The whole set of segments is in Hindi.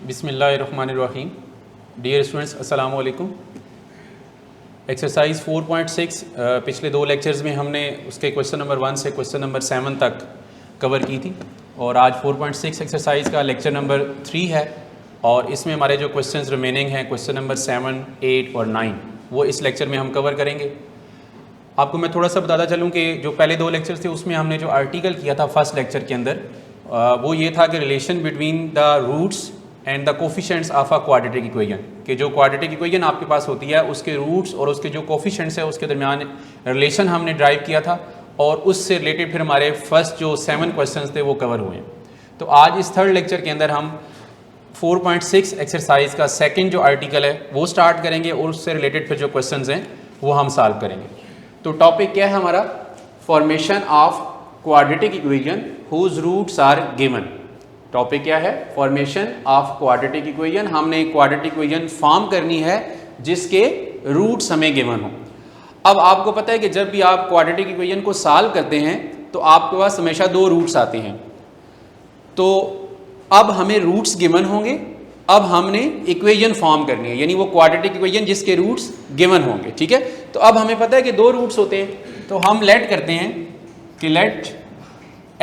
बिस्मिल्लाहिर्रहमानिर्रहीम। डियर स्टूडेंट्स, अस्सलाम वालेकुम। एक्सरसाइज 4.6 पिछले दो लेक्चर्स में हमने उसके क्वेश्चन नंबर 1 से क्वेश्चन नंबर 7 तक कवर की थी और आज 4.6 एक्सरसाइज का लेक्चर नंबर 3 है और इसमें हमारे जो क्वेश्चंस रिमेनिंग हैं क्वेश्चन नंबर 7, 8 और 9 वो इस लेक्चर में हम कवर करेंगे। आपको मैं थोड़ा सा बताता चलूँ कि जो पहले दो लेक्चर्स थे उसमें हमने जो आर्टिकल किया था फर्स्ट लेक्चर के अंदर वो ये था कि relation between the roots and the coefficients of a quadratic equation, कि जो क्वाड्रेटिक इक्वेशन आपके पास होती है उसके रूट्स और उसके जो कोफिशेंट्स है उसके दरमियान रिलेशन हमने ड्राइव किया था और उससे रिलेटेड फिर हमारे फर्स्ट जो 7 क्वेश्चंस थे वो कवर हुए हैं। तो आज इस थर्ड लेक्चर के अंदर हम 4.6 एक्सरसाइज का सेकंड जो आर्टिकल है वो स्टार्ट करेंगे और उससे रिलेटेड फिर जो क्वेश्चंस हैं वो हम सॉल्व करेंगे। तो टॉपिक क्या है हमारा? Formation of quadratic equation whose roots are given. Topic क्या है? Formation of quadratic equation. हमने क्वाड्रेटिक इक्वेशन फॉर्म करनी है जिसके रूट्स हमें गिवन हो। अब आपको पता है कि जब भी आप क्वाड्रेटिक इक्वेशन को सॉल्व करते हैं तो आपके पास हमेशा दो रूट्स आते हैं। तो अब हमें रूट्स गिवन होंगे, अब हमने इक्वेशन फॉर्म करनी है, यानी वो क्वाड्रेटिक इक्वेशन जिसके रूट्स गिवन होंगे। ठीक है, तो अब हमें पता है कि दो रूट्स होते हैं, तो हम लेट करते हैं कि let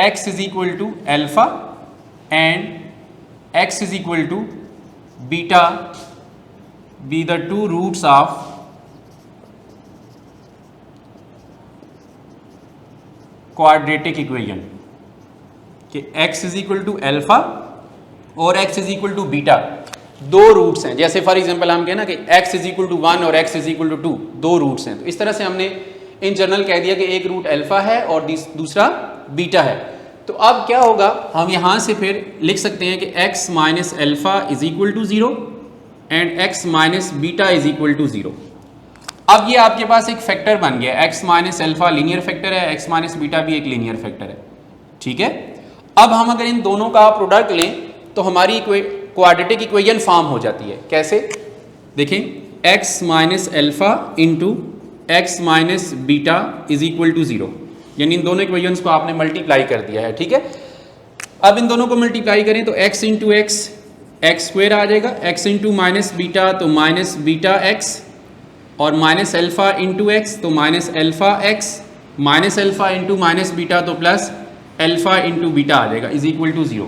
x is equal to alpha and x is equal to beta be the two roots of quadratic equation, कि x is equal to alpha और x is equal to beta दो रूट्स हैं। जैसे फॉर एग्जांपल हम कहें ना कि x इज इक्वल टू 1 और x इज इक्वल टू 2 दो रूट्स हैं, तो इस तरह से हमने इन जनरल कह दिया कि एक रूट अल्फा है और दूसरा बीटा है। तो अब क्या होगा, हम यहाँ से फिर लिख सकते हैं कि x minus alpha is equal to 0 and x minus beta is equal to 0। अब ये आपके पास एक फैक्टर बन गया, x minus alpha linear factor है, x माइनस बीटा भी एक लीनियर फैक्टर है। ठीक है, अब हम अगर इन दोनों का प्रोडक्ट लें तो हमारी क्वाड्रेटिक इक्वेशन फॉर्म हो जाती है। कैसे? देखें, x minus alpha into x minus beta is equal to 0, यानी इन दोनों इक्वेशंस को आपने मल्टीप्लाई कर दिया है। ठीक है, अब इन दोनों को मल्टीप्लाई करें तो x into x x square आ जाएगा, x इंटू माइनस बीटा तो माइनस बीटा एक्स, और माइनस अल्फा इंटू एक्स तो minus alpha x, minus alpha into minus beta तो प्लस अल्फा इंटू बीटा आ जाएगा is equal to 0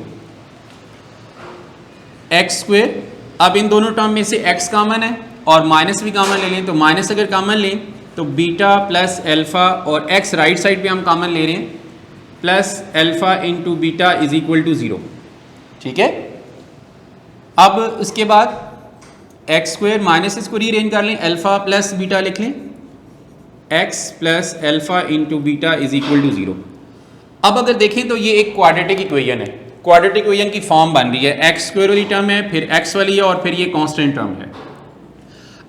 x square. अब इन दोनों टर्म में से x कॉमन है और माइनस भी कॉमन ले लें, तो माइनस अगर कॉमन लें तो बीटा प्लस अल्फा और x राइट साइड पे हम कॉमन ले रहे हैं plus alpha into beta is equal to 0। ठीक है, अब उसके बाद एक्स स्क्वेयर माइनस इसको रीअरेंज कर लें, अल्फा प्लस बीटा लिख लें, x plus alpha into beta is equal to 0। अब अगर देखें तो ये एक क्वाड्रेटिक इक्वेशन है, क्वाड्रेटिक इक्वेशन की फॉर्म बन रही है, एक्स स्क्वायर वाली टर्म है, फिर एक्स वाली है और फिर ये कांस्टेंट टर्म है।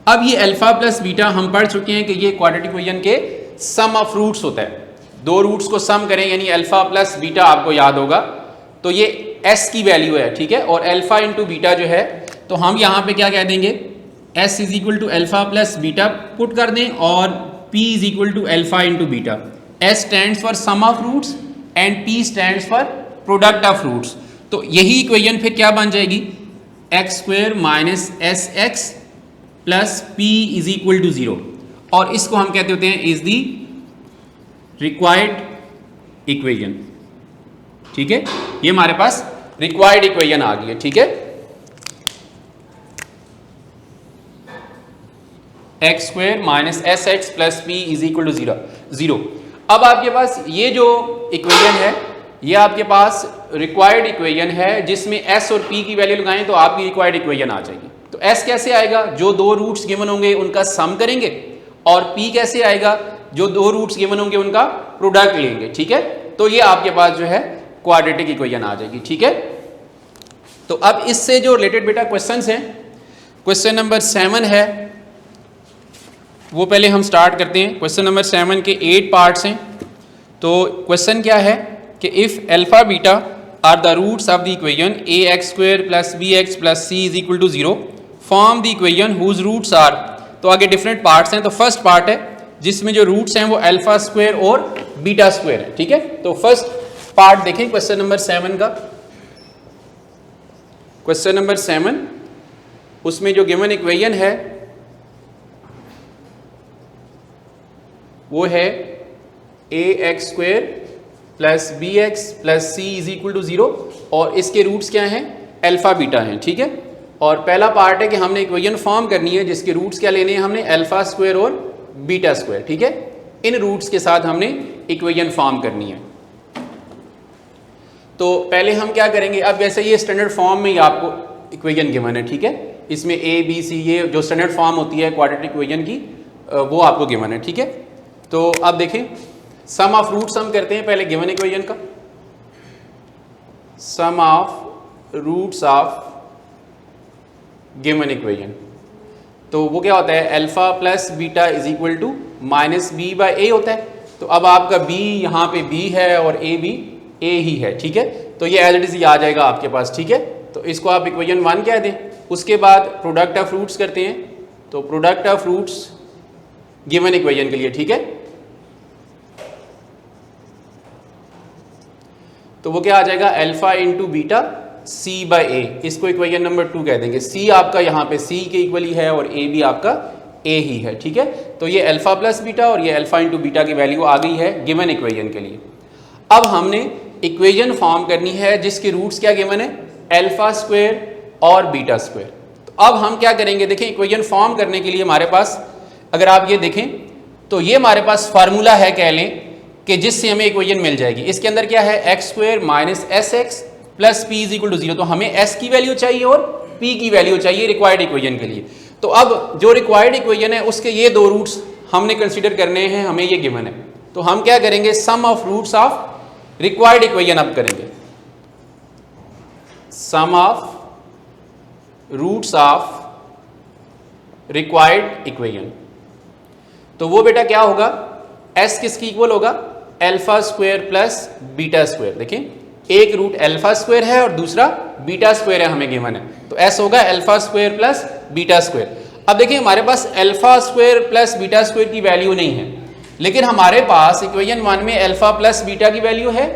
अब ये अल्फा प्लस बीटा हम पढ़ चुके हैं कि ये क्वाड्रेटिक इक्वेशन के सम ऑफ रूट्स होता है। दो रूट्स को सम करें यानी अल्फा प्लस बीटा, आपको याद होगा, तो ये s की वैल्यू है। ठीक है, और अल्फा इंटू बीटा जो है तो हम यहाँ पे क्या कह देंगे, s is equal to alpha plus beta put कर दें और p is equal to alpha into beta. s stands for sum of roots and p stands for product of roots. तो यही इक्वेशन फिर क्या बन जाएगी, x square minus s x plus p is equal to 0, और इसको हम कहते होते हैं इज दी रिक्वायर्ड इक्वेशन। ठीक है, ये हमारे पास रिक्वायर्ड इक्वेशन आ गई है। ठीक है, x square minus s x plus p is equal to 0। अब आपके पास ये जो इक्वेशन है ये आपके पास रिक्वायर्ड इक्वेशन है जिसमें s और p की वैल्यू लगाएं तो आपकी रिक्वायर्ड इक्वेशन आ जाएगी। तो s कैसे आएगा, जो दो रूट्स गिवन होंगे उनका सम करेंगे, और p कैसे आएगा, जो दो रूट्स गिवन होंगे उनका प्रोडक्ट लेंगे। ठीक है, तो ये आपके पास जो है क्वाड्रेटिक इक्वेशन आ जाएगी। ठीक है, तो अब इससे जो रिलेटेड बेटा क्वेश्चंस हैं, क्वेश्चन नंबर 7 है वो पहले हम स्टार्ट करते हैं। क्वेश्चन नंबर 7 के 8 पार्ट्स हैं। तो क्वेश्चन क्या है कि if alpha beta are the roots of the equation a x square plus b x plus c is equal to 0 form the equation whose roots are. तो आगे डिफरेंट पार्ट्स हैं। तो फर्स्ट पार्ट है जिसमें जो रूट्स हैं वो अल्फा स्क्वेयर और बीटा स्क्वेयर है। ठीक है, तो फर्स्ट पार्ट देखें क्वेश्चन नंबर 7 का। क्वेश्चन नंबर 7, उसमें जो गिवन इक्वेशन है वो है ax² plus bx plus c is equal to 0 और इसके रूट्स क्या हैं, अल्फा बीटा हैं, ठीक है। और पहला पार्ट है कि हमने इक्वेशन फॉर्म करनी है जिसके रूट्स क्या लेने हैं हमने, अल्फा² और बीटा², ठीक है। इन रूट्स के साथ हमने इक्वेशन फॉर्म करनी है। तो पहले हम क्या करेंगे, अब वैसे ये स्टैंडर्ड फॉर्म में ही आपको इक्वेशन गिवन है, ठीक है। इसमें a b c ये जो स्टैंडर्ड फॉर्म होती है क्वाड्रेटिक इक्वेशन की वो आपको गिवन है, ठीक है। तो अब देखें सम ऑफ रूट्स हम करते हैं पहले गिवन इक्वेशन का। Sum of roots of given equation, तो वो क्या होता है, alpha plus beta is equal to minus B by ए होता है। तो अब आपका b यहाँ पे b है और a भी a ही है, ठीक है। तो ये एज इट इज आ जाएगा आपके पास, ठीक है। तो इसको आप इक्वेशन 1 कह दें। उसके बाद प्रोडक्ट ऑफ रूट्स करते हैं, तो product of roots given equation के लिए, ठीक है। तो वो क्या आ जाएगा, alpha into beta c by a, इसको इक्वेशन नंबर 2 कह देंगे। c आपका यहाँ पे c के इक्वली है और a भी आपका a ही है, ठीक है। तो ये अल्फा प्लस बीटा और ये अल्फा इंटू बीटा की वैल्यू आ गई है गिवन इक्वेशन के लिए। अब हमने इक्वेशन फॉर्म करनी है जिसके रूट्स क्या गिवन है, अल्फा² और बीटा²। तो अब हम क्या करेंगे, देखें इक्वेशन फॉर्म करने के लिए हमारे पास अगर आप ये देखें तो ये हमारे पास फार्मूला है, कह लें कि जिससे हमें इक्वेशन मिल जाएगी। इसके अंदर क्या है, x² minus sx plus p is equal to 0। तो हमें s की वैल्यू चाहिए और p की वैल्यू चाहिए रिक्वायर्ड इक्वेशन के लिए। तो अब जो रिक्वायर्ड इक्वेशन है उसके ये दो रूट्स हमने कंसीडर करने हैं, हमें ये गिवन है। तो हम क्या करेंगे, sum of roots of required equation अब करेंगे। Sum of roots of required equation, तो वो बेटा क्या होगा, s किसकी इक्वल होगा, अल्फा² प्लस बीटा²। देखें एक रूट अल्फा² है और दूसरा बीटा² है, हमें गिवन है। तो s होगा अल्फा² प्लस बीटा²। अब देखिए हमारे पास अल्फा² प्लस बीटा² की वैल्यू नहीं है, लेकिन हमारे पास इक्वेशन 1 में अल्फा प्लस बीटा की वैल्यू है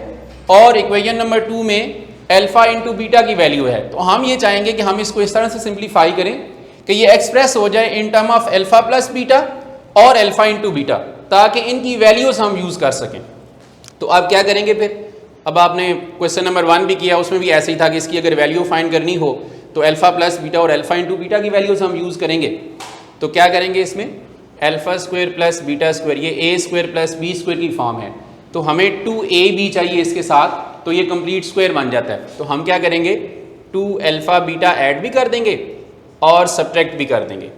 और इक्वेशन नंबर 2 में अल्फा इंटू बीटा की वैल्यू है। तो हम ये चाहेंगे कि हम इसको इस तरह से सिंप्लीफाई करें कि ये एक्सप्रेस हो जाए in term of alpha plus beta और अल्फा इंटू बीटा, ताकि इनकी वैल्यूज हम यूज कर सकें। तो आप क्या करेंगे फिर, अब आपने क्वेश्चन नंबर 1 भी किया, उसमें भी ऐसे ही था कि इसकी अगर वैल्यू फाइंड करनी हो तो अल्फा प्लस बीटा और अल्फा इंटू बीटा की वैल्यूज हम यूज करेंगे। तो क्या करेंगे, इसमें अल्फा² प्लस बीटा², ये a² प्लस b² की फॉर्म है, तो हमें 2ab चाहिए इसके साथ, तो ये कंप्लीट स्क्वायर बन जाता है। तो हम क्या करेंगे, 2 अल्फा बीटा ऐड भी कर देंगे और सब्ट्रैक्ट भी कर देंगे।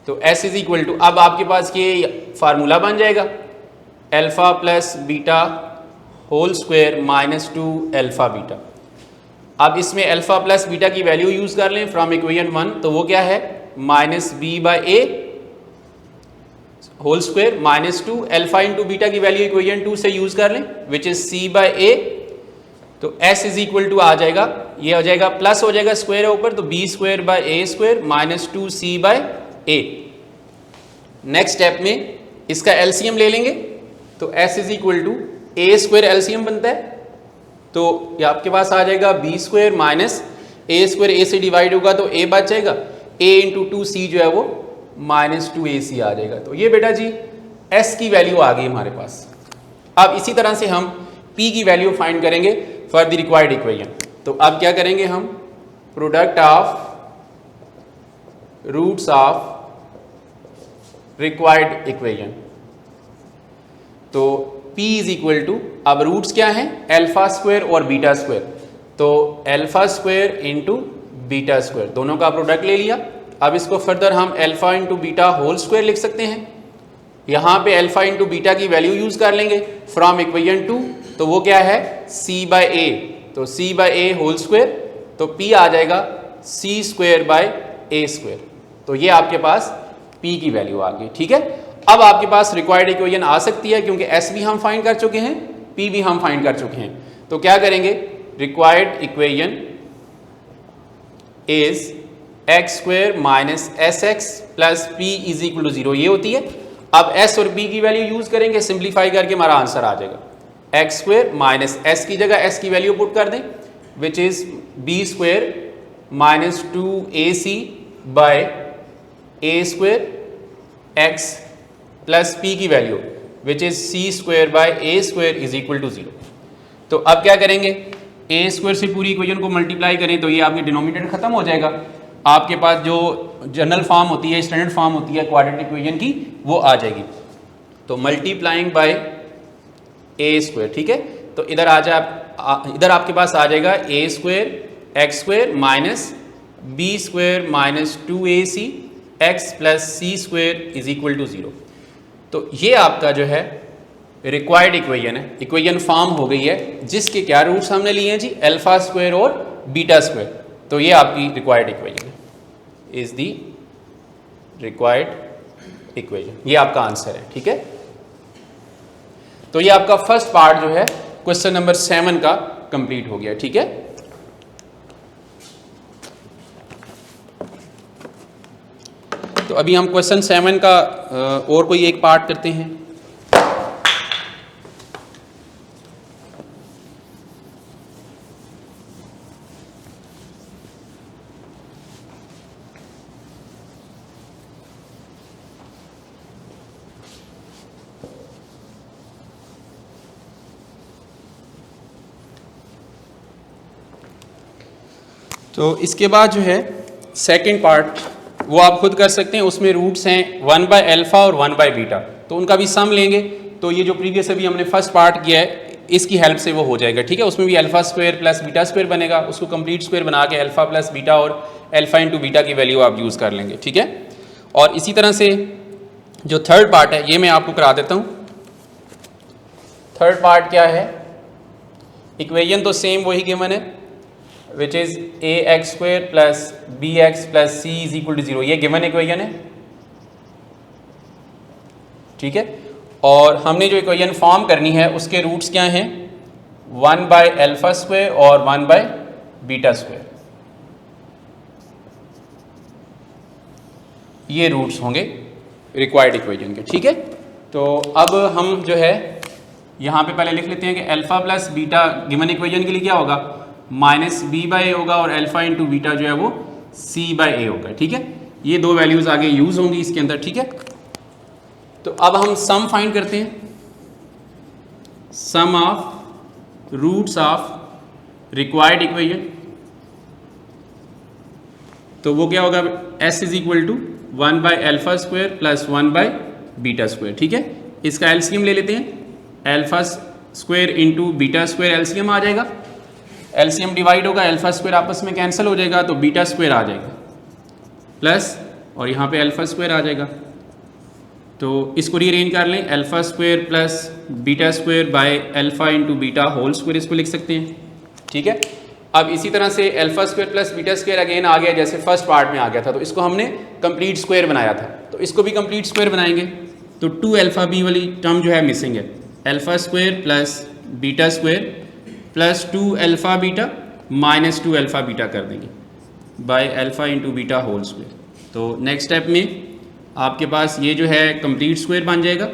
तो s इज इक्वल टू, अब आपके पास ये फार्मूला बन जाएगा alpha plus beta whole square minus 2 alpha beta. अब इसमें अल्फा प्लस बीटा की वैल्यू यूज कर लें फ्रॉम इक्वेशन 1, तो वो क्या है, minus b by a whole square minus 2 alpha into beta की वैल्यू इक्वेशन 2 से यूज कर लें which is c by a. तो s इज इक्वल टू आ जाएगा, ये हो जाएगा प्लस हो जाएगा, स्क्वायर है ऊपर, तो b² by A square minus 2c by a. Next step में इसका एलसीएम ले लेंगे, तो s is equal to a² LCM बनता है, तो ये आपके पास आ जाएगा b² माइनस a² a से डिवाइड होगा तो a बच जाएगा, a इंटू 2c जो है वो माइनस 2ac आ जाएगा। तो ये बेटा जी s की वैल्यू आ गई हमारे पास। अब इसी तरह से हम p की वैल्यू फाइंड करेंगे फॉर द रिक्वायर्ड इक्वेशन। तो अब क्या करेंगे हम, product of roots of required equation, तो p इज इक्वल टू, अब रूट्स क्या हैं, अल्फा² और बीटा², तो अल्फा² इंटू बीटा², दोनों का प्रोडक्ट ले लिया। अब इसको फर्दर हम alpha into beta whole square लिख सकते हैं, यहाँ पे अल्फा इंटू बीटा की वैल्यू यूज कर लेंगे फ्रॉम इक्वेशन 2, तो वो क्या है, c बाई ए, तो c by a whole square, तो p आ जाएगा c² बाई a²। तो ये आपके पास p की वैल्यू आ गई, ठीक है। अब आपके पास रिक्वायर्ड इक्वेशन आ सकती है क्योंकि s भी हम फाइंड कर चुके हैं, p भी हम फाइंड कर चुके हैं। तो क्या करेंगे, required equation is x² minus sx plus p is equal to 0, ये होती है। अब s और p की वैल्यू यूज करेंगे, सिंप्लीफाई करके हमारा आंसर आ जाएगा x² माइनस s की जगह s की वैल्यू पुट कर दें which is b² minus 2ac by a square x plus p की value which is c square by a square is equal to 0। तो अब क्या करेंगे, ए स्क्वायर से पूरी इक्वेशन को मल्टीप्लाई करें तो ये आपके डिनोमिनेटर खत्म हो जाएगा, आपके पास जो जनरल फॉर्म होती है, स्टैंडर्ड फॉर्म होती है क्वाड्रेटिक इक्वेशन की, वो आ जाएगी। तो मल्टीप्लाइंग बाय ए स्क्वायर, ठीक है, तो इधर आ जाए, इधर आपके पास आ जाएगा a square x square minus b square minus 2ac x plus c square is equal to 0। तो ये आपका जो है रिक्वायर्ड इक्वेशन है, इक्वेशन फॉर्म हो गई है, जिसके क्या रूट्स हमने लिए हैं जी, अल्फा स्क्वायर और बीटा स्क्वायर। तो ये आपकी रिक्वायर्ड इक्वेशन है, इज दी रिक्वायर्ड इक्वेशन, ये आपका आंसर है, ठीक है। तो ये आपका फर्स्ट पार्ट जो है क्वेश्चन नंबर 7 का कंप्लीट हो गया, ठीक है। तो अभी हम क्वेश्चन 7 का और कोई एक पार्ट करते हैं। तो इसके बाद जो है सेकंड पार्ट वो आप खुद कर सकते हैं, उसमें रूट्स हैं 1 बाय अल्फा और 1 बाय बीटा, तो उनका भी सम लेंगे। तो ये जो प्रीवियस अभी हमने फर्स्ट पार्ट किया है, इसकी हेल्प से वो हो जाएगा, ठीक है। उसमें भी alpha square plus beta square बनेगा, उसको कंप्लीट स्क्वायर बना के अल्फा प्लस बीटा और अल्फा इंटू बीटा की वैल्यू आप यूज़ कर लेंगे, ठीक है। और इसी तरह से जो थर्ड पार्ट है ये मैं आपको करा देता हूँ। थर्ड पार्ट क्या है, इक्वेशन तो सेम वही गिवन है, which is a x square plus b x plus c is equal to 0, ये गिवन इक्वेशन है, ठीक है। और हमने जो इक्वेशन फॉर्म करनी है उसके रूट्स क्या हैं, 1 बाय अल्फा स्क्वायर और 1 बाय बीटा स्क्वायर, ये रूट्स होंगे रिक्वायर्ड इक्वेशन के, ठीक है। तो अब हम जो है यहाँ पे पहले लिख लेते हैं कि alpha plus beta given equation के लिए क्या होगा, माइनस बी बाय ए होगा और अल्फा इंटू बीटा जो है वो सी बाय ए होगा, ठीक है। ये दो वैल्यूज आगे यूज होंगी इसके अंदर, ठीक है। तो अब हम सम फाइंड करते हैं, sum of roots of required equation. तो वो क्या होगा, s is equal to 1 by alpha square plus 1 by beta square, ठीक है। इसका एलसीएम ले लेते हैं, alpha square into beta square LCM आ जाएगा, एलसीएम डिवाइड होगा, अल्फा स्क्वायर आपस में कैंसिल हो जाएगा तो बीटा स्क्वायर आ जाएगा प्लस, और यहाँ पे अल्फा स्क्वायर आ जाएगा। तो इसको रीअरेंज कर लें, alpha square plus beta square by alpha into beta whole square इसको लिख सकते हैं, ठीक है। अब इसी तरह से alpha square plus beta square again आ गया, जैसे फर्स्ट पार्ट में आ गया था, तो इसको हमने कंप्लीट स्क्वायर बनाया था, तो इसको भी कंप्लीट स्क्वायर बनाएंगे। तो 2 अल्फा बी वाली टर्म जो है मिसिंग है, alpha square plus beta square plus 2 alpha beta minus 2 alpha beta कर देंगे by alpha into beta whole square. तो नेक्स्ट स्टेप में आपके पास ये जो है कंप्लीट स्क्वायर बन जाएगा,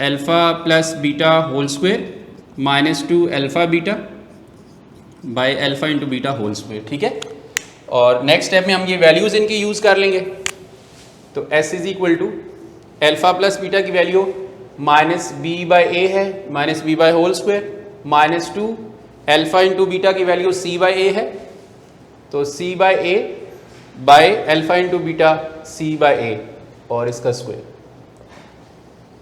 alpha plus beta whole square minus 2 alpha beta by alpha into beta whole square, ठीक है। और नेक्स्ट स्टेप में हम ये वैल्यूज़ इनकी यूज़ कर लेंगे। तो s is equal to alpha plus beta की value minus b by a है, minus b by whole square minus 2 alpha into beta की वैल्यू सी बाय ए है, तो c by a by alpha into beta c by a और इसका स्क्वायर।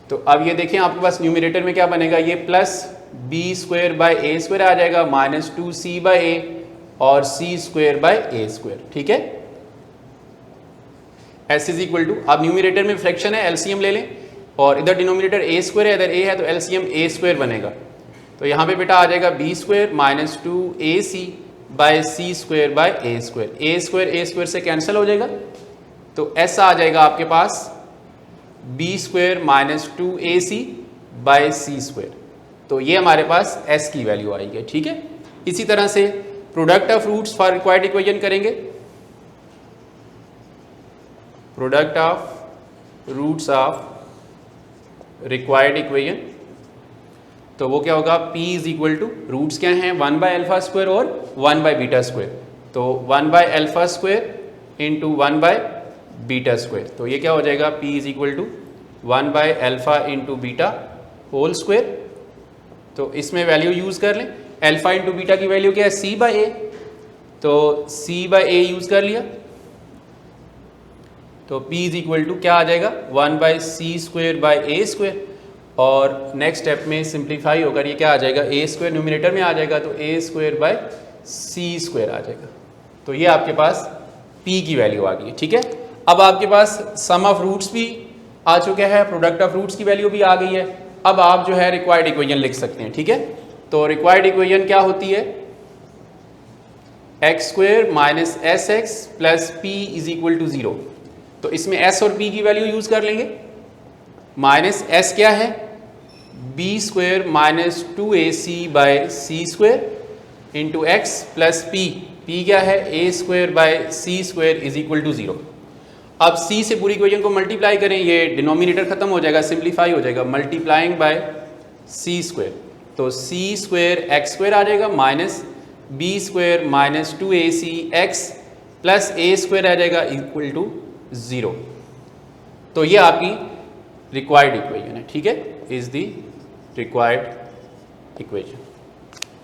तो अब ये देखें आपके पास न्यूमरेटर में क्या बनेगा, ये plus B square by a square आ जाएगा माइनस 2 सी बाय ए और c square by a square, ठीक है। एस इज इक्वल टू, अब न्यूमरेटर में फ्रैक्शन है, एलसीएम ले लें, और इधर डिनोमिनेटर ए स्क्वायर है, इधर ए है, तो एलसीएम ए स्क्वायर बनेगा। तो यहाँ पे बेटा आ जाएगा b square minus 2 a c by c square by a square से कैंसिल हो जाएगा, तो एस आ जाएगा आपके पास b square minus 2 a c by c square. तो ये हमारे पास एस की वैल्यू आएगी, ठीक है। इसी तरह से product of roots for required equation करेंगे, product of roots of required equation. तो वो क्या होगा, P is equal to roots क्या हैं, 1 बाय अल्फा स्क्वायर और 1 बाय बीटा स्क्वायर। तो 1 by alpha square into 1 by beta square, तो ये क्या हो जाएगा P is equal to 1 by alpha into beta whole square. तो इसमें वैल्यू यूज़ कर लें, अल्फा इंटू बीटा की वैल्यू क्या है C बाय ए, तो C बाय ए यूज़ कर लिया, तो P इज इक्वल टू क्या आ जाएगा 1 by c square by a square, और नेक्स्ट स्टेप में सिंप्लीफाई होकर ये क्या आ जाएगा ए स्क्वायर न्यूमिनेटर में आ जाएगा, तो ए स्क्वायर बाय सी स्क्वायर आ जाएगा। तो ये आपके पास P की वैल्यू आ गई है। ठीक है, अब आपके पास सम ऑफ रूट्स भी आ चुका है, प्रोडक्ट ऑफ रूट्स की वैल्यू भी आ गई है। अब आप जो है रिक्वायर्ड इक्वेशन लिख सकते हैं। ठीक है, तो रिक्वायर्ड इक्वेशन क्या होती है, x square minus s x plus p is equal to 0। तो इसमें s और p की वैल्यू यूज कर लेंगे। माइनस s क्या है, b square minus 2ac by c square into x plus p क्या है a square by c square is equal to 0। अब c से पूरी इक्वेशन को मल्टीप्लाई करें, ये डिनोमिनेटर खत्म हो जाएगा, सिंप्लीफाई हो जाएगा, मल्टीप्लाइंग बाय सी स्क्वायर, तो सी स्क्वायर एक्स स्क्वायर आ जाएगा minus b square minus 2ac x plus a square आ जाएगा इक्वल टू 0। तो ये आपकी रिक्वायर्ड इक्वेशन है। ठीक है, इज द रिक्वायर्ड इक्वेशन।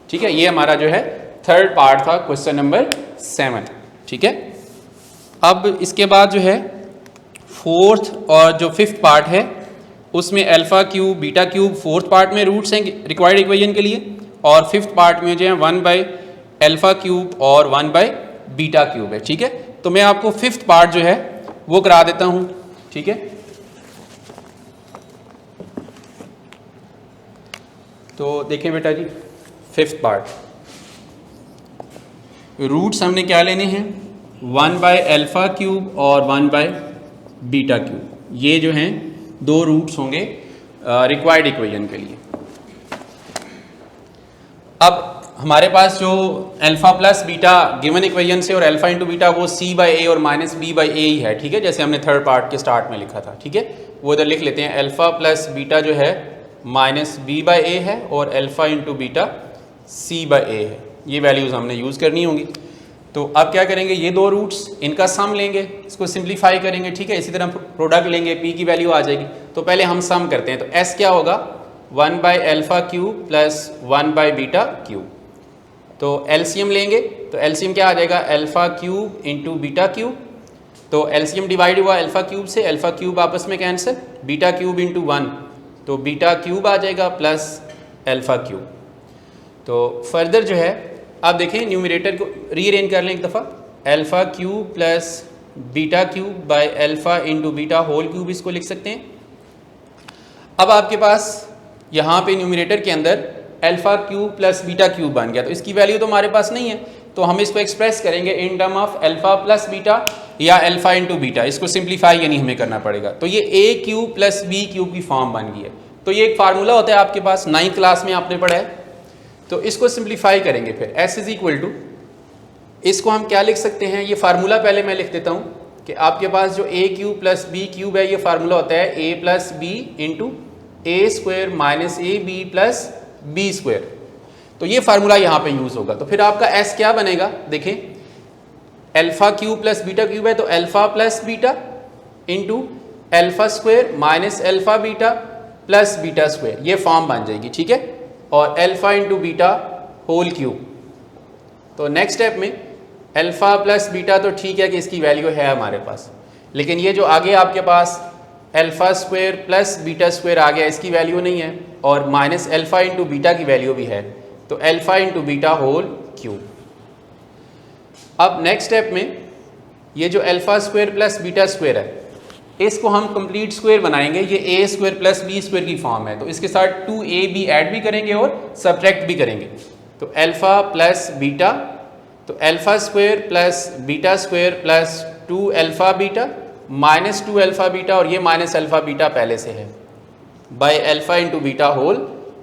ठीक है, ये हमारा जो है थर्ड पार्ट था क्वेश्चन नंबर 7। ठीक है, अब इसके बाद जो है फोर्थ और जो फिफ्थ पार्ट है उसमें alpha cube beta cube fourth part में रूट्स हैं रिक्वायर्ड इक्वेशन के लिए, और फिफ्थ पार्ट में जो है 1 बाय अल्फा क्यूब और 1 बाय बीटा क्यूब है। ठीक है, तो मैं आपको फिफ्थ पार्ट जो है वो करा देता हूं। ठीक है, तो देखें बेटा जी, फिफ्थ पार्ट रूट्स हमने क्या लेने हैं, 1 बाय अल्फा क्यूब और 1 बाय बीटा क्यूब, ये जो हैं दो रूट्स होंगे रिक्वायर्ड इक्वेशन के लिए। अब हमारे पास जो alpha plus beta given equation से और अल्फा इंटू बीटा वो c बाई ए और माइनस बी बाई ए ही है। ठीक है, जैसे हमने थर्ड पार्ट के स्टार्ट में लिखा था। ठीक है, वो इधर लिख लेते हैं, अल्फा प्लस बीटा जो है माइनस बी बाई ए है और alpha into beta c by a है। ये वैल्यूज़ हमने यूज़ करनी होंगी। तो अब क्या करेंगे, ये दो रूट्स इनका सम लेंगे, इसको सिंप्लीफाई करेंगे। ठीक है, इसी तरह प्रोडक्ट लेंगे, p की वैल्यू आ जाएगी। तो पहले हम सम करते हैं, तो s क्या होगा 1 by alpha cube plus 1 by beta cube. तो एलसीएम लेंगे, तो एलसीएम क्या आ जाएगा alpha cube into beta cube. तो एलसीएम डिवाइड हुआ अल्फा क्यूब से, अल्फा क्यूब आपस में कैंसिल, बीटा क्यूब इंटू 1, तो बीटा क्यूब आ जाएगा प्लस अल्फा क्यूब। तो फर्दर जो है आप देखें न्यूमरेटर को रीअरेंज कर लें एक दफ़ा, alpha cube plus beta cube by alpha into beta whole cube इसको लिख सकते हैं। अब आपके पास यहाँ पे न्यूमरेटर के अंदर alpha cube plus beta cube बन गया, तो इसकी वैल्यू तो हमारे पास नहीं है, तो हम इसको एक्सप्रेस करेंगे in term of alpha plus beta या अल्फा इंटू बीटा। इसको सिंप्लीफाई यानी हमें करना पड़ेगा। तो ये ए क्यूब प्लस बी क्यूब की फॉर्म बन गई है। तो ये एक फार्मूला होता है आपके पास, 9th क्लास में आपने पढ़ा है। तो इसको सिंप्लीफाई करेंगे, फिर एस इज इक्वल टू, इसको हम क्या लिख सकते हैं, ये फार्मूला पहले मैं लिख देता हूँ कि आपके पास जो a cube plus b cube है, ये फार्मूला होता है a plus b into a square minus a b plus B square. तो ये फार्मूला यहाँ पे यूज होगा। तो फिर आपका एस क्या बनेगा, देखें alpha cube plus beta cube है, तो alpha plus beta into alpha square minus alpha beta plus beta square, ये फॉर्म बन जाएगी। ठीक है, और alpha into beta whole cube. तो नेक्स्ट स्टेप में अल्फा प्लस बीटा, तो ठीक है कि इसकी वैल्यू है हमारे पास, लेकिन ये जो आगे आपके पास alpha square plus beta square आ गया, इसकी वैल्यू नहीं है, और माइनस अल्फा इंटू बीटा की वैल्यू भी है, तो alpha into beta whole cube. अब नेक्स्ट स्टेप में ये जो alpha square plus beta square है, इसको हम कंप्लीट स्क्वायर बनाएंगे। ये a square plus B square की फॉर्म है, तो इसके साथ 2ab ऐड भी करेंगे और सब्ट्रैक्ट भी करेंगे। तो अल्फा प्लस बीटा, तो alpha square plus beta square plus 2 alpha beta minus 2 alpha beta, और ये माइनस अल्फा बीटा पहले से है, by alpha into beta whole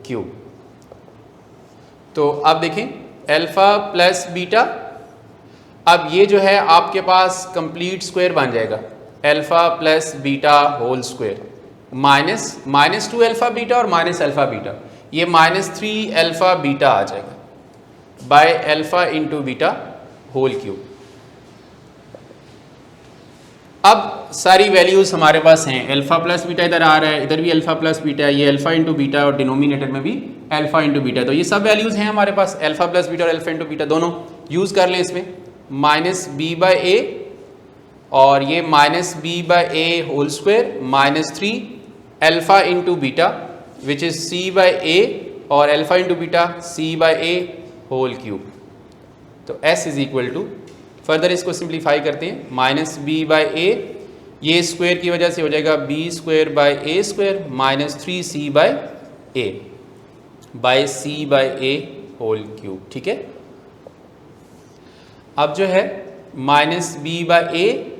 cube. तो अब देखें अल्फा प्लस बीटा, अब ये जो है आपके पास कंप्लीट स्क्वायर बन जाएगा, alpha plus beta whole square minus 2 alpha beta और माइनस अल्फा बीटा, ये माइनस 3 अल्फा बीटा आ जाएगा by alpha into beta whole cube. अब सारी वैल्यूज़ हमारे पास हैं, अल्फ़ा प्लस बीटा इधर आ रहा है, इधर भी अल्फ़ा प्लस बीटा है, ये अल्फ़ा इंटू बीटा और डिनोमिनेटर में भी अल्फ़ा इंटू बीटा, तो ये सब वैल्यूज़ हैं हमारे पास, अल्फ़ा प्लस बीटा और अल्फ़ा इंटू बीटा दोनों यूज़ कर लें इसमें। माइनस बी बाई ए और ये minus B by a whole square minus 3 alpha into beta which is c by ए और alpha into beta c by a whole cube. तो s is equal to, further इसको सिंप्लीफाई करते हैं, माइनस बी बाई ए, ये स्क्वायर की वजह से हो जाएगा b square by A square minus 3 c by a by c by a whole cube. ठीक है, अब जो है माइनस बी बाई ए,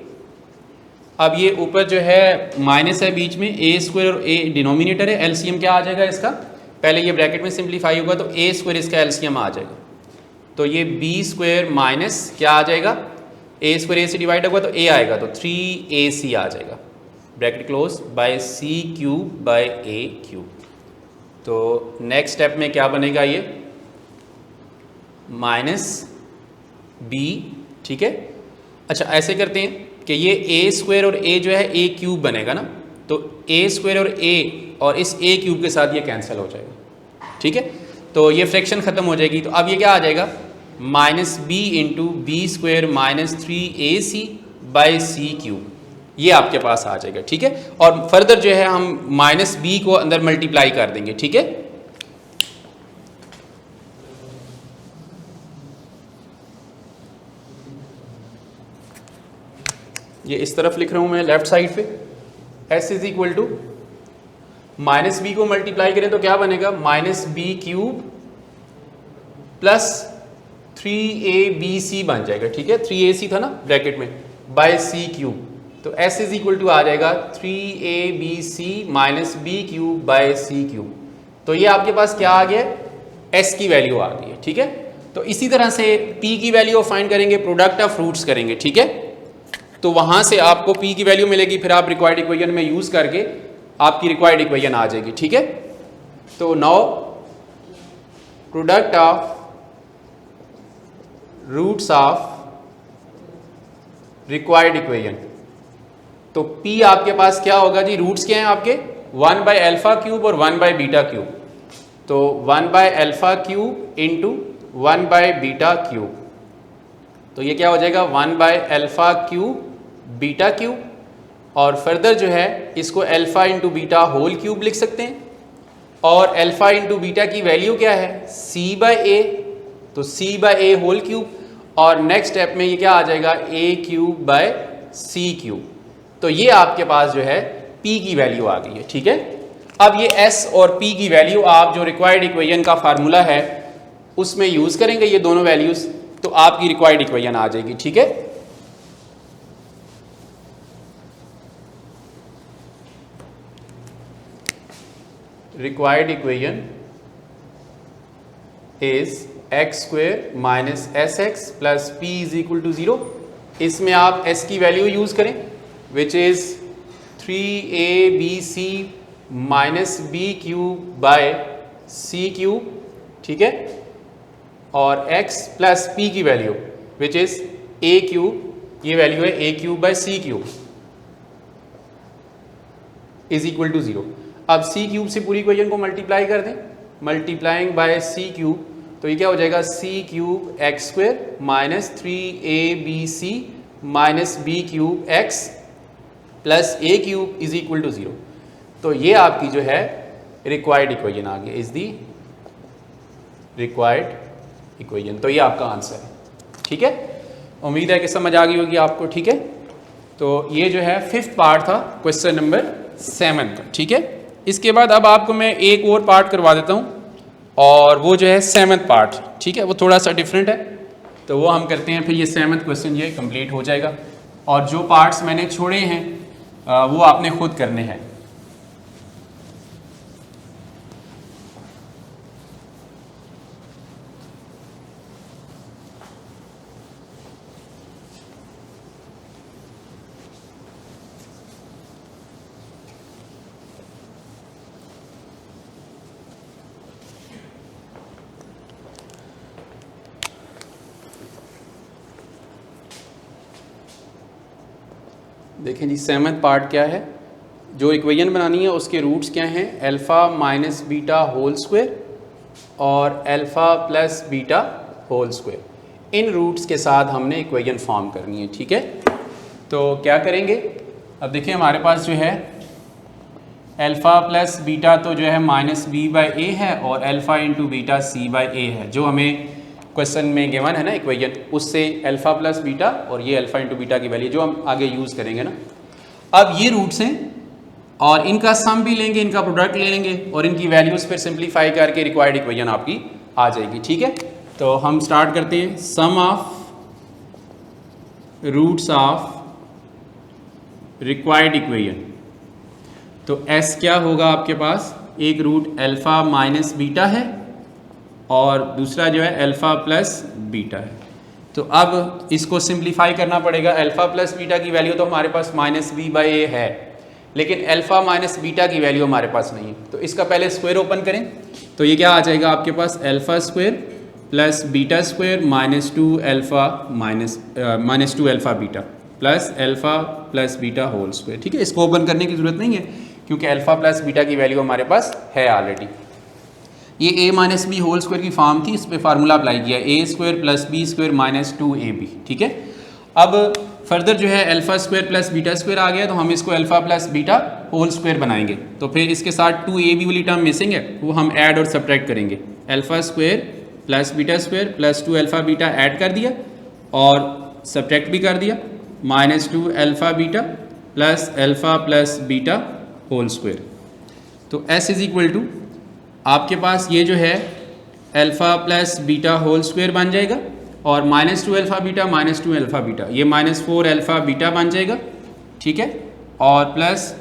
अब ये ऊपर जो है माइनस है बीच में, ए स्क्वायर और ए डिनोमिनेटर है, एलसीएम क्या आ जाएगा इसका, पहले ये ब्रैकेट में सिंप्लीफाई होगा तो ए स्क्वायर इसका एलसीएम आ जाएगा, तो ये बी स्क्वायर माइनस क्या आ जाएगा, ए स्क्वायर ए से डिवाइड होगा तो ए आएगा, तो 3ac आ जाएगा, bracket close, by c cube by a cube. तो नेक्स्ट स्टेप में क्या बनेगा, ये माइनस बी। ठीक है, अच्छा ऐसे करते हैं कि ये ए स्क्वायर और ए जो है ए क्यूब बनेगा ना, तो ए स्क्वायर और इस ए क्यूब के साथ ये कैंसिल हो जाएगा। ठीक है, तो ये फ्रैक्शन ख़त्म हो जाएगी, तो अब ये क्या आ जाएगा, minus b into B square minus 3ac by c cube, ये आपके पास आ जाएगा। ठीक है, और फर्दर जो है हम माइनस बी को अंदर मल्टीप्लाई कर देंगे। ठीक है, ये इस तरफ लिख रहा हूं मैं लेफ्ट साइड पे, s is equal to minus b को मल्टीप्लाई करें तो क्या बनेगा, minus b cube plus 3abc बन जाएगा। ठीक है, 3ac था ना ब्रैकेट में, बाय सी क्यूब, तो s इज इक्वल टू आ जाएगा 3abc minus b cube by c cube. तो ये आपके पास क्या आ गया, s की वैल्यू आ गई है। ठीक है, तो इसी तरह से p की वैल्यू फाइंड करेंगे, प्रोडक्ट ऑफ फ्रूट्स करेंगे। ठीक है, तो वहां से आपको p की वैल्यू मिलेगी, फिर आप रिक्वायर्ड इक्वेशन में यूज करके आपकी रिक्वायर्ड इक्वेशन आ जाएगी। ठीक है, तो now product of roots of required equation, तो P आपके पास क्या होगा जी, रूट्स क्या हैं आपके, 1 बाय अल्फा क्यूब और 1 बाय बीटा क्यूब, तो 1 by alpha cube into 1 by beta cube, तो ये क्या हो जाएगा 1 by alpha cube beta cube, और फर्दर जो है इसको alpha into beta whole cube लिख सकते हैं, और अल्फा इंटू बीटा की वैल्यू क्या है, c बाय ए, तो c by a whole cube, और नेक्स्ट स्टेप में ये क्या आ जाएगा, a cube by c cube. तो ये आपके पास जो है p की वैल्यू आ गई है। ठीक है, अब ये s और p की वैल्यू आप जो रिक्वायर्ड इक्वेशन का फार्मूला है उसमें यूज करेंगे ये दोनों वैल्यूज, तो आपकी रिक्वायर्ड इक्वेशन आ जाएगी। ठीक है, required equation is x square minus s x plus p is equal to 0। इसमें आप s की वैल्यू यूज करें which is 3abc minus b cube by c cube. ठीक है, और x प्लस p की value which is a cube, ये वैल्यू है a cube by c cube is equal to 0। अब सी क्यूब से पूरी इक्वेशन को मल्टीप्लाई कर दें, मल्टीप्लाइंग बाय सी क्यूब, तो ये क्या हो जाएगा, c cube x square minus 3abc minus b cube x plus a cube is equal to 0। तो ये आपकी जो है रिक्वायर्ड इक्वेशन आ गई, इज दी रिक्वायर्ड इक्वेशन। तो ये आपका आंसर है। ठीक है, उम्मीद है कि समझ आ गई होगी आपको। ठीक है, तो ये जो है 5th पार्ट था क्वेश्चन नंबर 7 का। ठीक है, इसके बाद अब आपको मैं एक और पार्ट करवा देता हूँ, और वो जो है 7th पार्ट। ठीक है, वो थोड़ा सा डिफरेंट है, तो वो हम करते हैं, फिर ये 7th क्वेश्चन ये कंप्लीट हो जाएगा, और जो पार्ट्स मैंने छोड़े हैं वो आपने खुद करने हैं। देखें जी 7th पार्ट क्या है, जो इक्वेशन बनानी है उसके रूट्स क्या हैं, alpha minus beta whole square और alpha plus beta whole square. इन रूट्स के साथ हमने इक्वेशन फॉर्म करनी है, ठीक है। तो क्या करेंगे, अब देखिए हमारे पास जो है अल्फ़ा प्लस बीटा तो जो है माइनस बी बाई ए है और alpha into beta c by a है, जो हमें क्वेश्चन में गिवन है ना इक्वेशन, उससे अल्फ़ा प्लस बीटा और ये अल्फ़ा इंटू बीटा की वैल्यू जो हम आगे यूज़ करेंगे ना। अब ये रूट्स हैं और इनका सम भी लेंगे, इनका प्रोडक्ट ले लेंगे और इनकी वैल्यूज़ फिर सिंप्लीफाई करके रिक्वायर्ड इक्वेशन आपकी आ जाएगी, ठीक है। तो हम स्टार्ट करते हैं, sum of roots of required equation. तो S क्या होगा आपके पास, एक रूट अल्फ़ा माइनस बीटा है और दूसरा जो है अल्फ़ा प्लस बीटा है। तो अब इसको सिंप्लीफाई करना पड़ेगा। अल्फ़ा प्लस बीटा की वैल्यू तो हमारे पास माइनस बी बाई ए है, लेकिन अल्फ़ा माइनस बीटा की वैल्यू हमारे पास नहीं है। तो इसका पहले स्क्वायर ओपन करें, तो ये क्या आ जाएगा आपके पास, alpha square plus beta square minus 2 alpha minus 2 alpha beta plus alpha plus beta whole square, ठीक है। इसको ओपन करने की ज़रूरत नहीं है क्योंकि अल्फ़ा प्लस बीटा की वैल्यू हमारे पास है ऑलरेडी। ये a minus B whole square की फॉर्म थी, इस पर फार्मूला अप्लाई किया, A square plus B square minus 2ab, ठीक है। अब फर्दर जो है alpha square plus beta square आ गया, तो हम इसको alpha plus beta whole square बनाएंगे। तो फिर इसके साथ 2ab वाली टर्म मिसिंग है, वो हम ऐड और सब्ट्रैक्ट करेंगे। Alpha square plus beta square plus 2 alpha beta add कर दिया और सब्ट्रैक्ट भी कर दिया, minus 2 alpha beta plus alpha plus beta whole square. तो S इज़ इक्वल टू आपके पास ये जो है alpha plus beta whole square बन जाएगा और minus 2 alpha beta minus 2 alpha beta, ये माइनस 4 अल्फ़ा बीटा बन जाएगा, ठीक है, और plus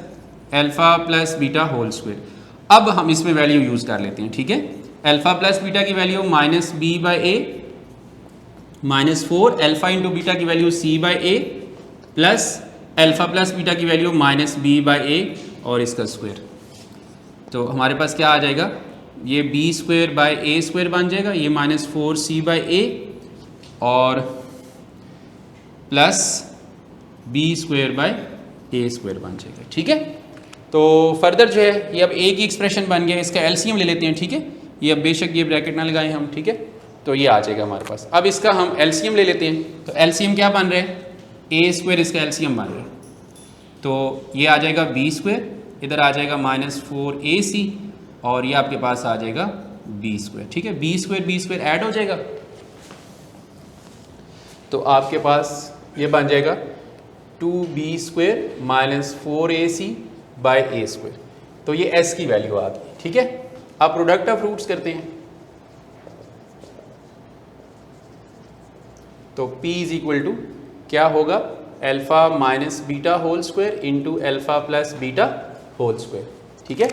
alpha plus beta whole square. अब हम इसमें वैल्यू यूज़ कर लेते हैं, ठीक है। अल्फ़ा प्लस बीटा की value minus B by A minus 4 alpha into beta की value C by A plus alpha plus beta की वैल्यू माइनस बी बाई ए और इसका स्क्वायर। तो हमारे पास क्या आ जाएगा, ये b square by A square बन जाएगा, ये माइनस 4c बाई ए और plus B square by A square बन जाएगा, ठीक है। तो फर्दर जो है ये अब ए की एक्सप्रेशन बन गया, इसका एलसीएम ले लेते हैं, ठीक है। ये अब बेशक ये ब्रैकेट ना लगाएं हम, ठीक है। तो ये आ जाएगा हमारे पास। अब इसका हम एलसीएम ले लेते हैं, तो एलसीएम क्या बन रहा है, ए स्क्वायर इसका एलसीएम बन रहा है, तो ये आ जाएगा बी स्क्वायर, इधर आ जाएगा माइनस 4ac और ये आपके पास आ जाएगा बी स्क्वायर, ठीक है। बी स्क्वायर ऐड हो जाएगा, तो आपके पास ये बन जाएगा 2b square minus 4ac by A square. तो ये s की वैल्यू आ गई, ठीक है। अब प्रोडक्ट ऑफ रूट्स करते हैं, तो p इज इक्वल टू क्या होगा, alpha minus beta whole square into alpha plus beta whole square, ठीक है।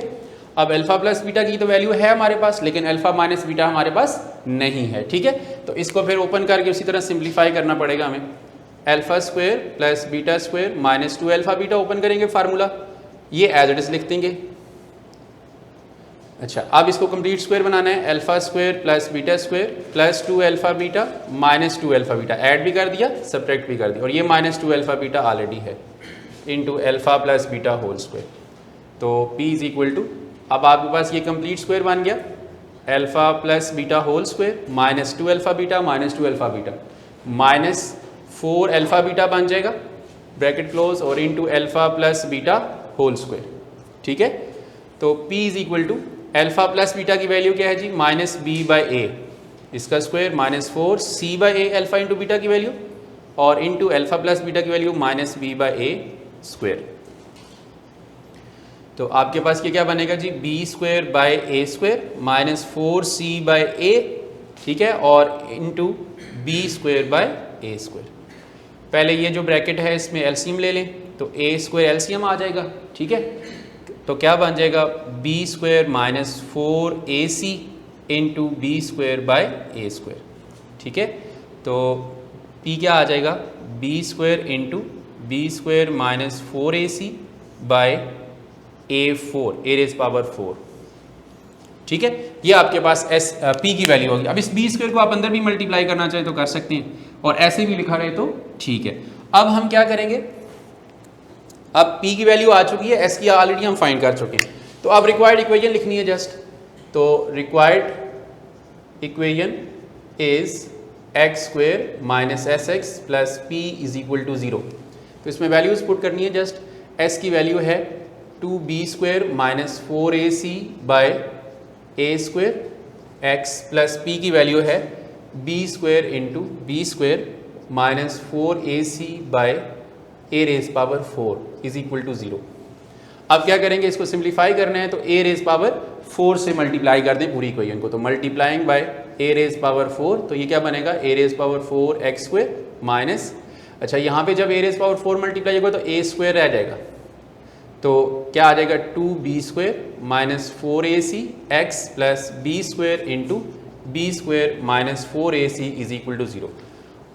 अब अल्फ़ा प्लस बीटा की तो वैल्यू है हमारे पास, लेकिन अल्फ़ा माइनस बीटा हमारे पास नहीं है, ठीक है। तो इसको फिर ओपन करके उसी तरह सिंप्लीफाई करना पड़ेगा हमें। Alpha square plus beta square minus 2 alpha beta open करेंगे फार्मूला, ये एज इट इज लिख देंगे। अच्छा, अब इसको कंप्लीट स्क्वायर बनाना है, alpha square plus beta square plus 2 alpha beta minus 2 alpha beta add भी कर दिया, सब्ट्रैक्ट भी कर दिया, और ये माइनस 2 अल्फ़ा बीटा ऑलरेडी है into alpha plus beta whole square. तो p इज इक्वल टू, अब आपके पास ये कंप्लीट स्क्वायर बन गया, alpha plus beta whole square minus 2 alpha beta minus 2 alpha beta minus 4 alpha beta बन जाएगा, ब्रैकेट क्लोज, और into alpha plus beta whole square, ठीक है। तो p is equal to alpha plus beta की वैल्यू क्या है जी, माइनस बी बाई ए, इसका square minus 4c by a alpha into beta की वैल्यू, और इंटू अल्फ़ा प्लस बीटा की value minus B by A square. तो आपके पास ये क्या बनेगा जी, B square by A square minus 4c by A, ठीक है, और into B square by A square. पहले ये जो ब्रैकेट है इसमें एलसीएम ले लें, तो ए स्क्वायर एलसीएम आ जाएगा, ठीक है। तो क्या बन जाएगा, b square minus 4ac into B square by A square, ठीक है। तो p क्या आ जाएगा, b square into B square minus 4ac by a4 a raise power 4, ठीक है। ये आपके पास p की वैल्यू होगी। अब इस बी स्क्वायर को आप अंदर भी मल्टीप्लाई करना चाहे तो कर सकते हैं, और ऐसे भी लिखा रहे तो ठीक है। अब हम क्या करेंगे, अब p की वैल्यू आ चुकी है, s की ऑलरेडी हम फाइंड कर चुके हैं, तो अब रिक्वायर्ड इक्वेशन लिखनी है जस्ट। तो required equation is x square minus s x plus p is equal to 0। तो इसमें वैल्यूज पुट करनी है जस्ट। s की वैल्यू है 2b square minus 4ac by A square x plus p की वैल्यू है b square into B square minus 4ac by A raise power 4 is equal to 0। अब क्या करेंगे, इसको सिंप्लीफाई करना है तो ए रेज पावर 4 से मल्टीप्लाई कर दें पूरी इक्वेशन को। तो multiplying by A raise power 4, तो ये क्या बनेगा, A raise power 4 X square minus, अच्छा यहाँ पे जब ए रेज पावर 4 मल्टीप्लाई होगा तो ए स्क्वेयर रह जाएगा, तो क्या आ जाएगा 2b square minus 4ac x plus b square into B square minus 4ac is equal to 0।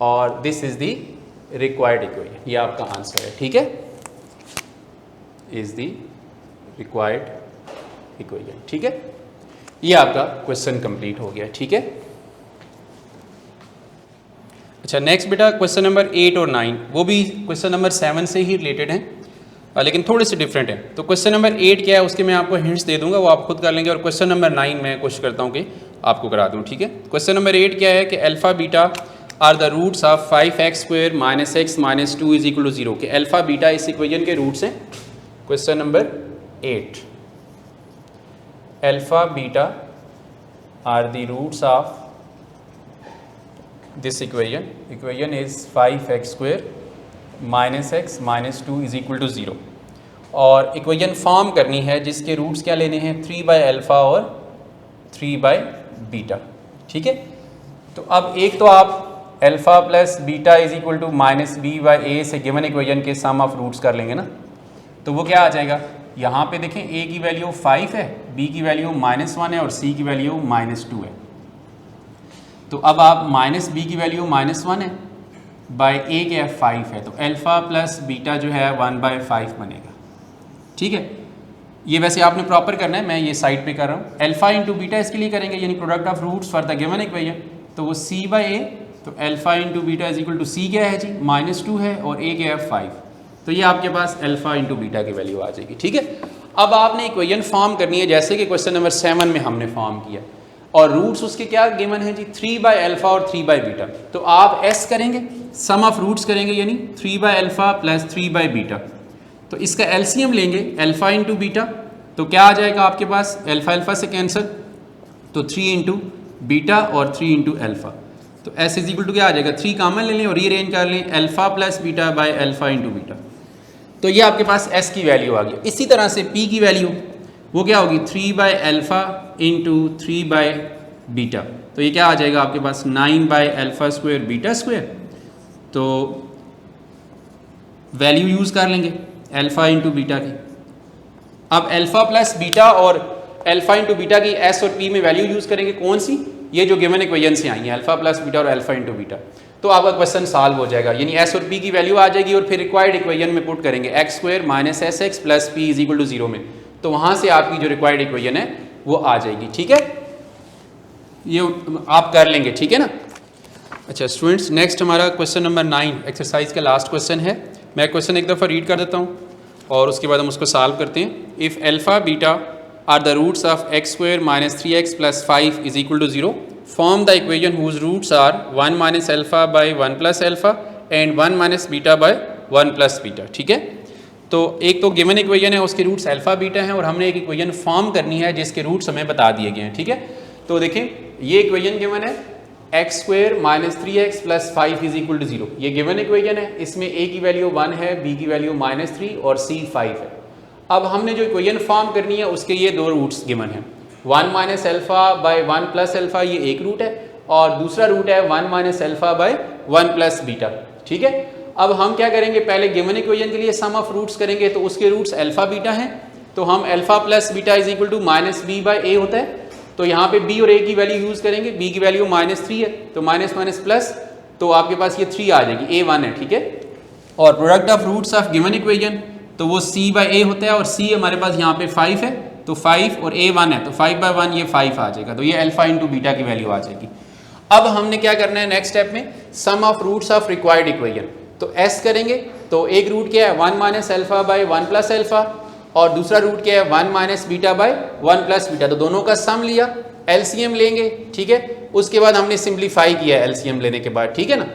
और this is the required equation, ये आपका आंसर है, ठीक है, इज द रिक्वायर्ड इक्वेशन, ठीक है। ये आपका क्वेश्चन कंप्लीट हो गया, ठीक है। अच्छा नेक्स्ट बेटा क्वेश्चन नंबर 8 और 9, वो भी क्वेश्चन नंबर 7 से ही रिलेटेड हैं, लेकिन थोड़े से डिफरेंट हैं। तो क्वेश्चन नंबर 8 क्या है उसके मैं आपको हिंट्स दे दूंगा, वो आप खुद कर लेंगे, और क्वेश्चन नंबर 9 मैं कोशिश करता हूँ कि आपको करा दूँ, ठीक है। क्वेश्चन नंबर 8 क्या है कि alpha beta are the roots of 5x square minus x minus 2 is equal to 0, कि अल्फा बीटा इस इक्वेशन के रूट्स हैं। Question number 8, alpha beta are the roots of this equation is 5x square minus x minus 2 is equal to 0, और इक्वेशन फॉर्म करनी है जिसके रूट्स क्या लेने हैं, 3 बाय अल्फा और 3 बाय बीटा, ठीक है। तो अब एक तो आप alpha plus beta is equal to minus B by A से गिवन इक्वेशन के सम ऑफ रूट्स कर लेंगे ना, तो वो क्या आ जाएगा, यहाँ पे देखें a की वैल्यू 5 है, b की वैल्यू -1 है और c की वैल्यू -2 है। तो अब आप माइनस बी की वैल्यू -1 है बाय a क्या है 5 है, तो अल्फा प्लस बीटा जो है 1/5 बनेगा, ठीक है। ये वैसे आपने प्रॉपर करना है, मैं ये साइड पे कर रहा हूँ। अल्फा इंटू बीटा इसके लिए करेंगे, यानी product of roots for the given equation, तो वो c बाय a, तो alpha into beta is equal to c क्या है जी, -2 है, और a क्या है 5, तो ये आपके पास अल्फा इंटू बीटा की वैल्यू आ जाएगी, ठीक है। अब आपने इक्वेशन फॉर्म करनी है जैसे कि क्वेश्चन नंबर 7 में हमने फॉर्म किया, और रूट्स उसके क्या गिवन है जी, 3 बाय अल्फा और 3 बाय बीटा। तो आप s करेंगे, सम ऑफ रूट्स करेंगे, यानी 3 by alpha plus 3 by beta, तो इसका एलसीएम लेंगे अल्फा इंटू बीटा, तो क्या आ जाएगा आपके पास, अल्फा अल्फा से कैंसिल, तो 3 इंटू बीटा और 3 इंटू अल्फा, तो s इज इक्वल टू क्या आ जाएगा, 3 कॉमन ले लें और रीअरेंज कर लें, alpha plus beta by alpha into beta, तो ये आपके पास s की वैल्यू आ गई। इसी तरह से p की वैल्यू वो क्या होगी, 3 bye alpha into 3 by beta, तो ये क्या आ जाएगा आपके पास 9 by alpha square beta square, तो वैल्यू यूज़ कर लेंगे अल्फा इंटू बीटा की। अब अल्फा प्लस बीटा और अल्फा इंटू बीटा की s और p में वैल्यू यूज़ करेंगे, कौन सी, ये जो गिवन इक्वेशन से आई है, अल्फा प्लस बीटा और अल्फा इंटू बीटा, तो आपका क्वेश्चन सॉल्व हो जाएगा, यानी s और p की वैल्यू आ जाएगी, और फिर रिक्वायर्ड इक्वेशन में पुट करेंगे x square minus s x plus p is equal to 0 में, तो वहाँ से आपकी जो रिक्वायर्ड इक्वेशन है वो आ जाएगी, ठीक है। ये आप कर लेंगे, ठीक है ना। अच्छा स्टूडेंट्स, नेक्स्ट हमारा क्वेश्चन नंबर 9 एक्सरसाइज का लास्ट क्वेश्चन है। मैं क्वेश्चन एक दफ़ा रीड कर देता हूँ और उसके बाद हम उसको सॉल्व करते हैं। If alpha beta are the roots of x square minus 3x plus 5 is equal to 0, form the equation whose roots are 1 minus alpha by 1 plus alpha and 1 minus beta by 1 plus beta, ठीक है। तो एक तो गिवन इक्वेशन है, उसके रूट्स अल्फा बीटा हैं, और हमने एक इक्वेशन फॉर्म करनी है जिसके रूट्स हमें बता दिए गए हैं, ठीक है। तो देखें ये इक्वेशन गिवन है x square minus 3x plus 5 is equal to 0, ये गिवन इक्वेशन है, इसमें a की वैल्यू 1 है, b की वैल्यू -3 और c 5 है। अब हमने जो इक्वेशन फॉर्म करनी है उसके ये दो रूट्स गिवन हैं, 1 minus alpha by 1 plus alpha, ये एक रूट है, और दूसरा रूट है 1 minus alpha by 1 plus beta, ठीक है। अब हम क्या करेंगे, पहले गिवन इक्वेशन के लिए सम ऑफ रूट्स करेंगे, तो उसके रूट्स अल्फा बीटा हैं, तो हम alpha plus beta is equal to minus B by ए होता है, तो यहाँ पे b और a की वैल्यू यूज़ करेंगे, b की वैल्यू -3 है, तो माइनस माइनस प्लस, तो आपके पास ये 3 आ जाएगी, a 1 है, ठीक है। और product of roots of given equation, तो वो c बाई a होता है, और c हमारे पास यहाँ पे 5 है, तो 5 और a 1 है, तो 5 बाई 1 ये 5 आ जाएगा, तो ये अल्फा इंटू बीटा की वैल्यू आ जाएगी। अब हमने क्या करना है नेक्स्ट स्टेप में, sum of roots of required equation, तो एस करेंगे तो एक रूट क्या है 1 minus alpha by 1 plus alpha, और दूसरा रूट क्या है 1 minus beta by 1 plus beta. तो दोनों का सम लिया, एलसीएम लेंगे, ठीक है। उसके बाद हमने सिंप्लीफाई किया एलसीएम लेने के बाद, ठीक है ना।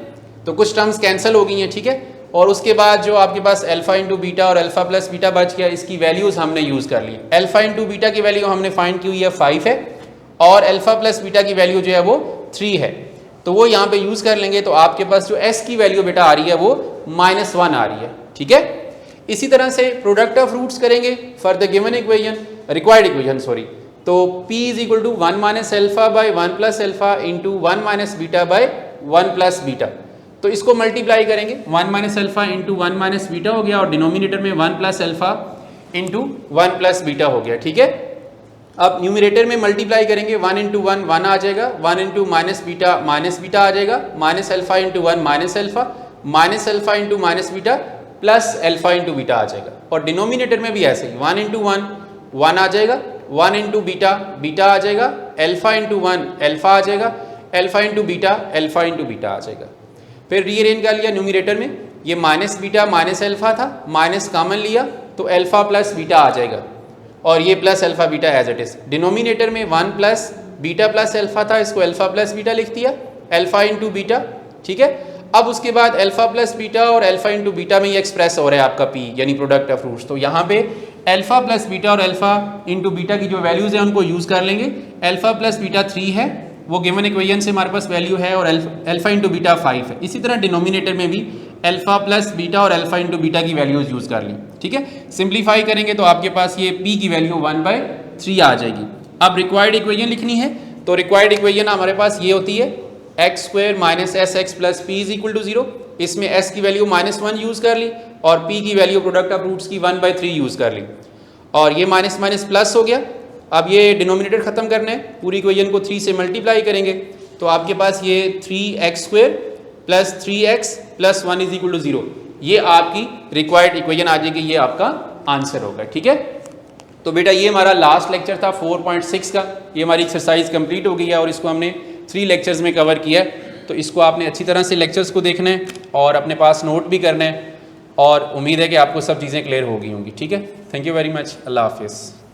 तो कुछ टर्म्स कैंसिल हो गई हैं, ठीक है। और उसके बाद जो आपके पास अल्फा इंटू बीटा और अल्फा प्लस बीटा बच गया, इसकी वैल्यूज हमने यूज कर ली। अल्फा इंटू बीटा की वैल्यू हमने फाइंड की हुई है 5 है, और अल्फा प्लस बीटा की वैल्यू जो है वो 3 है। तो वो यहाँ पे यूज कर लेंगे। तो आपके पास जो एस की वैल्यू बेटा आ रही है वो -1 आ रही है, ठीक है। इसी तरह से प्रोडक्ट ऑफ रूट्स करेंगे for the given equation, required equation sorry. तो p is equal to 1 minus alpha by 1 plus alpha into 1 minus beta by 1 plus beta. तो इसको मल्टीप्लाई करेंगे, 1 minus alpha into 1 minus beta हो गया, और डिनोमिनेटर में 1 plus alpha into 1 plus beta हो गया, ठीक है। अब न्यूमिनेटर में मल्टीप्लाई करेंगे, 1 इंटू 1 1 आ जाएगा, 1 इंटू माइनस बीटा आ जाएगा, minus alpha into 1 minus alpha into minus beta plus alpha into beta आ जाएगा। और डिनोमिनेटर में भी ऐसे ही 1 इंटू 1 1 आ जाएगा, 1 इंटू बीटा आ जाएगा, एल्फा इंटू 1 एल्फा आ जाएगा, एल्फा इंटू बीटा आ जाएगा। फिर रीअरेंज कर लिया न्यूमिनेटर में, ये माइनस बीटा माइनस एल्फा था, माइनस कॉमन लिया तो एल्फा प्लस बीटा आ जाएगा, और ये plus alpha beta as it is. Denominator में 1 प्लस बीटा प्लस एल्फा था, इसको एल्फा प्लस बीटा लिख दिया, एल्फा इंटू बीटा, ठीक है। अब उसके बाद एल्फा प्लस बीटा और एल्फा इंटू बीटा में ये एक्सप्रेस हो रहा है आपका p, यानी प्रोडक्ट ऑफ रूट्स। तो यहाँ पे एल्फा प्लस बीटा और एल्फा इंटू बीटा की जो वैल्यूज है उनको यूज कर लेंगे। एल्फा प्लस बीटा 3 है, वो गिवन इक्वेशन से हमारे पास वैल्यू है, और एल्फा इंटू बीटा 5 है। इसी तरह डिनोमिनेटर में भी एल्फा प्लस बीटा और एल्फा इंटू बीटा की वैल्यूज यूज कर ली, ठीक है। सिंप्लीफाई करेंगे तो आपके पास ये p की वैल्यू 1/3 आ जाएगी। अब रिक्वायर्ड इक्वेशन लिखनी है, तो रिक्वायर्ड इक्वेशन हमारे पास ये होती है x square minus s x plus p is equal to 0। इसमें s की वैल्यू -1 यूज कर ली, और p की वैल्यू प्रोडक्ट ऑफ रूट्स की 1/3 यूज कर ली, और ये माइनस माइनस प्लस हो गया। अब ये डिनोमिनेटर खत्म करना है, पूरी इक्वेशन को 3 से मल्टीप्लाई करेंगे तो आपके पास ये 3x square plus 3x plus 1 is equal to 0, ये आपकी रिक्वायर्ड इक्वेशन आ जाएगी, ये आपका आंसर होगा, ठीक है। तो बेटा ये हमारा लास्ट लेक्चर था 4.6 का, ये हमारी एक्सरसाइज कंप्लीट हो गई है, और इसको हमने 3 लेक्चर्स में कवर किया है। तो इसको आपने अच्छी तरह से लेक्चर्स को देखना है और अपने पास नोट भी करना है, और उम्मीद है कि आपको सब चीज़ें क्लियर हो गई होंगी, ठीक है। थैंक यू वेरी मच, अल्लाह हाफिज़।